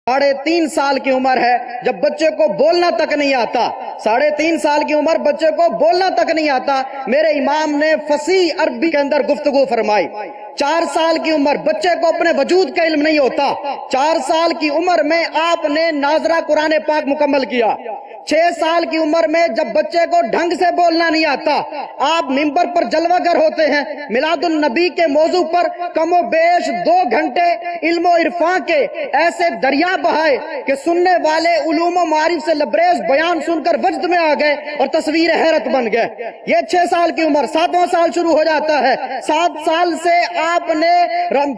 3.5 سال کی عمر ہے جب بچے کو بولنا تک نہیں آتا، 3.5 سال کی عمر بچے کو بولنا تک نہیں آتا، میرے امام نے فصیح عربی کے اندر گفتگو فرمائی۔ 4 سال کی عمر بچے کو اپنے وجود کا علم نہیں ہوتا، 4 سال کی عمر میں آپ نے ناظرہ قرآن پاک مکمل کیا۔ 6 سال کی عمر میں جب بچے کو ڈھنگ سے بولنا نہیں آتا، آپ ممبر پر جلوہ گر ہوتے ہیں، میلاد النبی کے موضوع پر کم و بیش 2 گھنٹے علم و عرفان کے ایسے دریا بہائے کہ سننے والے علوم و معارف سے لبریز بیان سن کر وجد میں آ گئے اور تصویر حیرت بن گئے۔ یہ 6 سال کی عمر، 7واں سال شروع ہو جاتا ہے، 7 سال سے آپ نے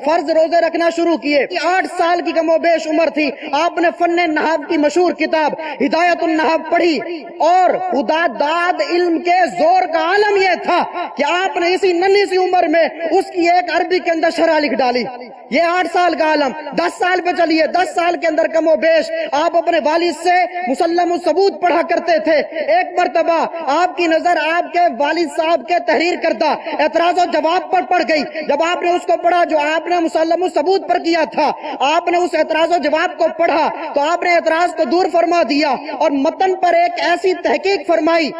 فرض روزے رکھنا شروع کیے۔ 8 سال کی کم و بیش عمر تھی، آپ نے فن نحو کی مشہور کتاب ہدایت النحو پڑھی، اور خدا داد علم کے زور کا عالم یہ تھا کہ آپ نے اسی ننھی سی عمر میں اس کی ایک عربی کے اندر شرح لکھ ڈالی۔ یہ 8 سال کا عالم، 10 سال پہ چلیے، 10 سال کے اندر کم و بیش آپ اپنے والد سے مسلم الثبوت پڑھا کرتے تھے۔ ایک مرتبہ آپ کی نظر آپ کے والد صاحب کے تحریر کردہ اعتراض و جواب پر پڑ گئی۔ جب آپ نے اس کو پڑھا جو آپ نے مسلم الثبوت پر کیا تھا، آپ نے اس اعتراض و جواب کو پڑھا تو آپ نے اعتراض کو دور فرما دیا اور متن پر ایک ایسی تحقیق فرمائی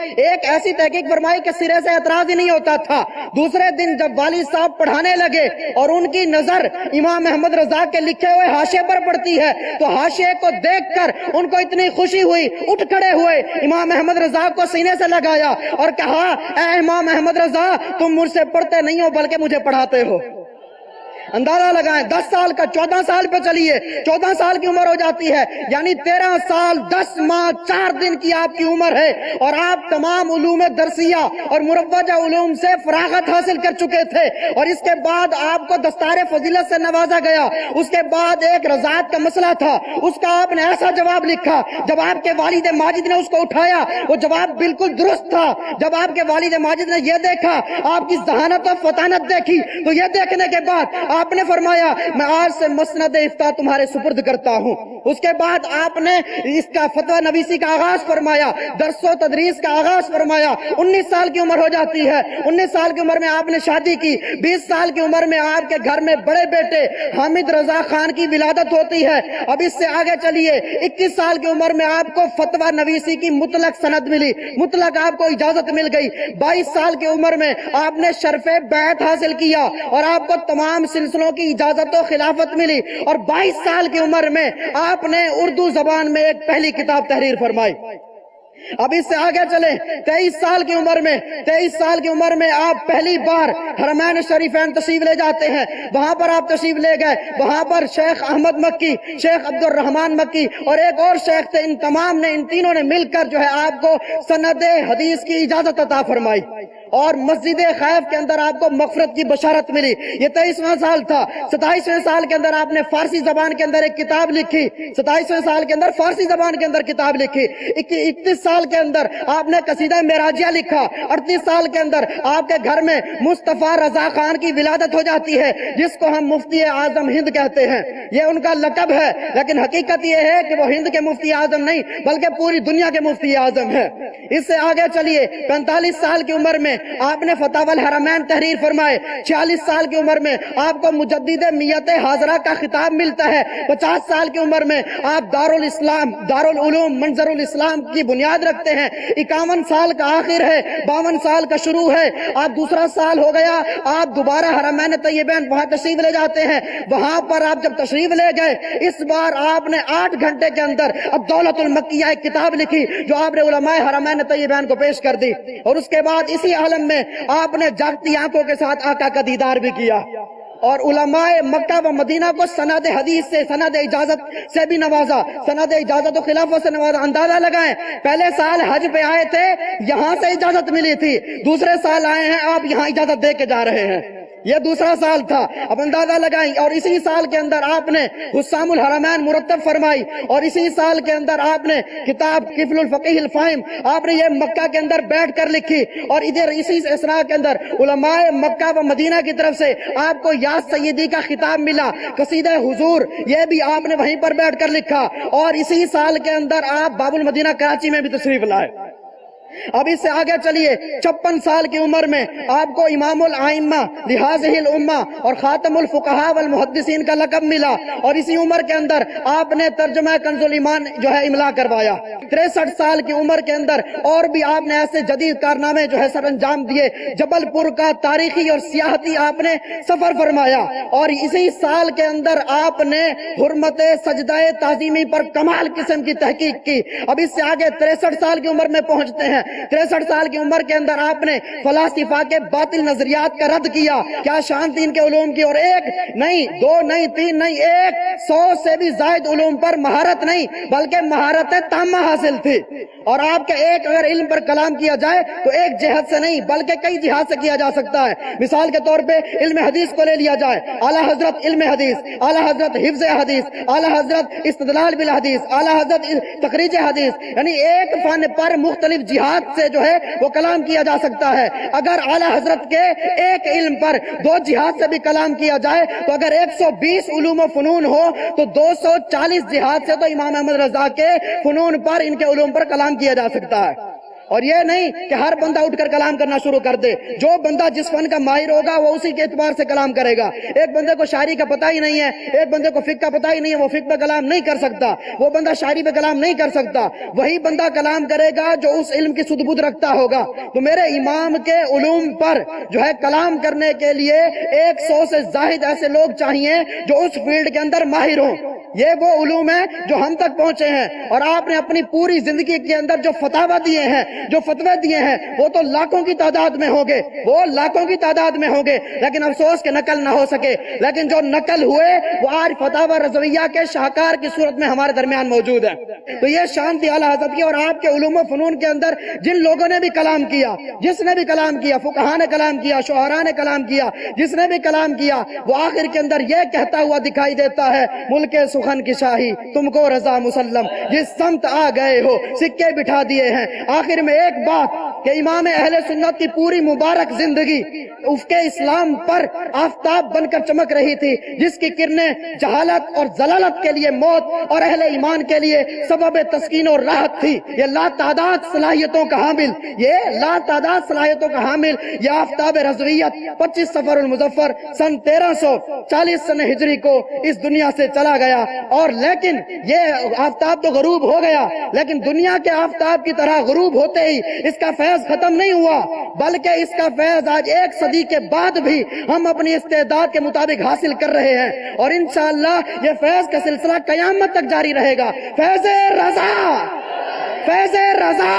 کہ سرے سے اعتراض ہی نہیں ہوتا تھا۔ دوسرے دن جب والد صاحب پڑھانے لگے اور ان کی نظر امام احمد رضا کے لکھے ہوئے حاشیے پر پڑتی ہے تو حاشیے کو دیکھ کر ان کو اتنی خوشی ہوئی، اٹھ کھڑے ہوئے، امام احمد رضا کو سینے سے لگایا اور کہا، اے امام احمد رضا، تم مجھ سے پڑھتے نہیں ہو بلکہ مجھے پڑھاتے ہو۔ اندازہ لگائیں، 10 سال کا 14 سال پہ چلیے، 14 سال کی عمر ہو جاتی ہے، یعنی 13 سال 10 ماہ 4 دن کی آپ کی عمر ہے، اور آپ تمام علوم درسیہ اور مروجہ علوم سے فراغت حاصل کر چکے تھے، اور اس کے بعد آپ کو دستار فضیلت سے نوازا گیا۔ اس کے بعد ایک رضاعت کا مسئلہ تھا، اس کا آپ نے ایسا جواب لکھا، جب آپ کے والد ماجد نے اس کو اٹھایا وہ جواب بالکل درست تھا۔ جب آپ کے والد ماجد نے یہ دیکھا، آپ کی ذہانت و فطانت دیکھی، تو یہ دیکھنے کے بعد آپ نے فرمایا، میں آج سے مسند افتاء تمہارے سپرد کرتا ہوں۔ اس کے بعد آپ نے اس کا فتویٰ نویسی کا آغاز فرمایا، درس و تدریس کا آغاز فرمایا۔ 19 سال کی عمر ہو جاتی ہے، 19 سال کی عمر میں آپ نے شادی کی، 20 سال کی عمر میں آپ کے گھر میں بڑے بیٹے حامد رضا خان کی ولادت ہوتی ہے۔ اب اس سے آگے چلیے، 21 سال کی عمر میں آپ کو فتویٰ نویسی کی مطلق سند ملی، مطلق آپ کو اجازت مل گئی۔ 22 سال کی عمر میں آپ نے شرف بیعت حاصل کیا اور آپ کو تمام سلسلوں کی اجازت و خلافت ملی، اور 22 سال کی عمر میں آپ نے اردو زبان میں ایک پہلی کتاب تحریر فرمائی۔ اب اس سے آگے چلیں، 23 سال کی عمر میں آپ پہلی بار حرمین شریفین تشریف لے جاتے ہیں۔ وہاں پر آپ تشریف لے گئے، وہاں پر شیخ احمد مکی، شیخ عبد الرحمن مکی اور ایک اور شیخ تھے، ان تینوں نے مل کر جو ہے آپ کو سند حدیث کی اجازت عطا فرمائی، اور مسجد خیف کے اندر آپ کو مغفرت کی بشارت ملی۔ یہ 23واں سال تھا۔ 27ویں سال کے اندر آپ نے فارسی زبان کے اندر ایک کتاب لکھی، 27ویں سال کے اندر فارسی زبان کے اندر کتاب لکھی۔ 31 سال کے اندر آپ نے قصیدہ معراجیہ لکھا۔ 38 سال کے اندر آپ کے گھر میں مصطفیٰ رضا خان کی ولادت ہو جاتی ہے، جس کو ہم مفتی اعظم ہند کہتے ہیں۔ یہ ان کا لقب ہے، لیکن حقیقت یہ ہے کہ وہ ہند کے مفتی اعظم نہیں بلکہ پوری دنیا کے مفتی اعظم ہے۔ اس سے آگے چلیے، 45 سال کی عمر میں آپ نے فتاوی الحرمین تحریر فرمائے۔ 46 سال کی عمر میں آپ کو مجدد میت حاضرہ کا خطاب ملتا ہے۔ 50 سال کی عمر میں آپ دارالعلوم منظر الاسلام کی بنیاد رکھتے ہیں۔ 51 سال کا آخر ہے، 52 سال کا شروع ہے، آپ دوسرا سال ہو گیا، آپ دوبارہ حرمین طیبین وہاں تشریف لے جاتے ہیں۔ وہاں پر آپ جب تشریف لے گئے، اس بار آپ نے 8 گھنٹے کے اندر الدولۃ المکیہ ایک کتاب لکھی جو آپ نے علماء حرمین طیبین کو پیش کر دی، اور اس کے بعد اسی عالم میں آپ نے جاگتی آنکھوں کے ساتھ آقا کا دیدار بھی کیا، اور علماء مکہ و مدینہ کو سند حدیث سے، سند اجازت سے بھی نوازا، سند اجازت و خلافت سے نوازا۔ اندازہ لگائیں، پہلے سال حج پہ آئے تھے، یہاں سے اجازت ملی تھی، دوسرے سال آئے ہیں، آپ یہاں اجازت دے کے جا رہے ہیں، یہ دوسرا سال تھا۔ اب اندازہ لگائیں، اور اسی سال کے اندر آپ نے حسام الحرمین مرتب فرمائی، اور اسی سال کے اندر آپ نے کتاب کفل الفقیہ الفاہم آپ نے یہ مکہ کے اندر بیٹھ کر لکھی، اور ادھر اسی اسنا کے اندر علماء مکہ و مدینہ کی طرف سے آپ کو یا سیدی کا خطاب ملا، قصیدہ حضور یہ بھی آپ نے وہیں پر بیٹھ کر لکھا، اور اسی سال کے اندر آپ باب المدینہ کراچی میں بھی تشریف لائے۔ اب اس سے آگے چلیے، 56 سال کی عمر میں آپ کو امام الائمہ لہذہ الامہ اور خاتم الفقہاء والمحدثین کا لقب ملا، اور اسی عمر کے اندر آپ نے ترجمہ کنز الایمان جو ہے املا کروایا۔ 63 سال کی عمر کے اندر اور بھی آپ نے ایسے جدید کارنامے جو ہے سر انجام دیے۔ جبل پور کا تاریخی اور سیاحتی آپ نے سفر فرمایا، اور اسی سال کے اندر آپ نے حرمت سجدہ تعظیمی پر کمال قسم کی تحقیق کی۔ اب اس سے آگے 63 سال کی عمر میں پہنچتے ہیں۔ 63 سال کی عمر کے اندر آپ نے فلاسفہ کے باطل نظریات کا رد کیا۔ کیا شان تھی ان کے علوم کی، اور ایک نہیں، دو نہیں، تین نہیں، 100 سے بھی زائد علوم پر مہارت نہیں بلکہ مہارت تامہ حاصل تھی۔ اور آپ کے ایک اگر علم پر کلام کیا جائے تو ایک جہت سے نہیں بلکہ کئی جہات سے کیا جا سکتا ہے۔ مثال کے طور پہ علم حدیث کو لے لیا جائے، اعلیٰ حضرت علم حدیث، اعلیٰ حضرت حفظ حدیث، اعلیٰ حضرت استدلال بالحدیث، اعلیٰ حضرت تخریج حدیث، یعنی ایک فن پر مختلف جہات سے جو ہے وہ کلام کیا جا سکتا ہے۔ اگر اعلیٰ حضرت کے ایک علم پر 2 جہات سے بھی کلام کیا جائے تو اگر 120 علوم و فنون ہو تو 240 جہات سے تو امام احمد رضا کے فنون پر، ان کے علوم پر کلام کیا جا سکتا ہے۔ اور یہ نہیں کہ ہر بندہ اٹھ کر کلام کرنا شروع کر دے، جو بندہ جس فن کا ماہر ہوگا وہ اسی کے اعتبار سے کلام کرے گا۔ ایک بندے کو شاعری کا پتہ ہی نہیں ہے، ایک بندے کو فقہ کا پتہ ہی نہیں ہے، وہ فقہ پہ کلام نہیں کر سکتا، وہ بندہ شاعری پہ کلام نہیں کر سکتا۔ وہی بندہ کلام کرے گا جو اس علم کی سدھ بدھ رکھتا ہوگا۔ تو میرے امام کے علوم پر جو ہے کلام کرنے کے لیے 100 سے زائد ایسے لوگ چاہیے جو اس فیلڈ کے اندر ماہر ہوں۔ یہ وہ علوم ہیں جو ہم تک پہنچے ہیں، اور آپ نے اپنی پوری زندگی کے اندر جو فتاوی دیے ہیں، جو فتوے دیے ہیں، وہ تو لاکھوں کی تعداد میں ہوں گے، وہ لاکھوں کی تعداد میں ہوں گے، لیکن افسوس کہ نقل نہ ہو سکے۔ لیکن جو نقل ہوئے وہ آج فتاوی رضویہ کے شاہکار کی صورت میں ہمارے درمیان موجود ہے۔ تو یہ شان تھی اعلیٰ حضرت کی، اور آپ کے علوم و فنون کے اندر جن لوگوں نے بھی کلام کیا، جس نے بھی کلام کیا، فقہاء نے کلام کیا، شعراء نے کلام کیا، جس نے بھی کلام کیا، وہ آخر کے اندر یہ کہتا ہوا دکھائی دیتا ہے، ملک سخن کی شاہی تم کو رضا مسلم، جس سمت آ گئے ہو سکے بٹھا دیے ہیں۔ آخر میں ایک بات کہ امام اہل سنت کی پوری مبارک زندگی افق اسلام پر آفتاب بن کر چمک رہی تھی، جس کی کرنیں جہالت اور ضلالت کے لیے موت اور اہل ایمان کے لیے سبب تسکین اور راحت تھی۔ یہ لا تعداد صلاحیتوں کا حامل، یہ لا تعداد صلاحیتوں کا حامل یہ آفتاب رضویت 25 صفر المظفر سن 1340 سن ہجری کو اس دنیا سے چلا گیا۔ اور لیکن یہ آفتاب تو غروب ہو گیا، لیکن دنیا کے آفتاب کی طرح غروب ہوتے ہی اس کا فیض ختم نہیں ہوا، بلکہ اس کا فیض آج 1 صدی کے بعد بھی ہم اپنی استعداد کے مطابق حاصل کر رہے ہیں، اور انشاءاللہ یہ فیض کا سلسلہ قیامت تک جاری رہے گا۔ فیض رضا، فیض رضا۔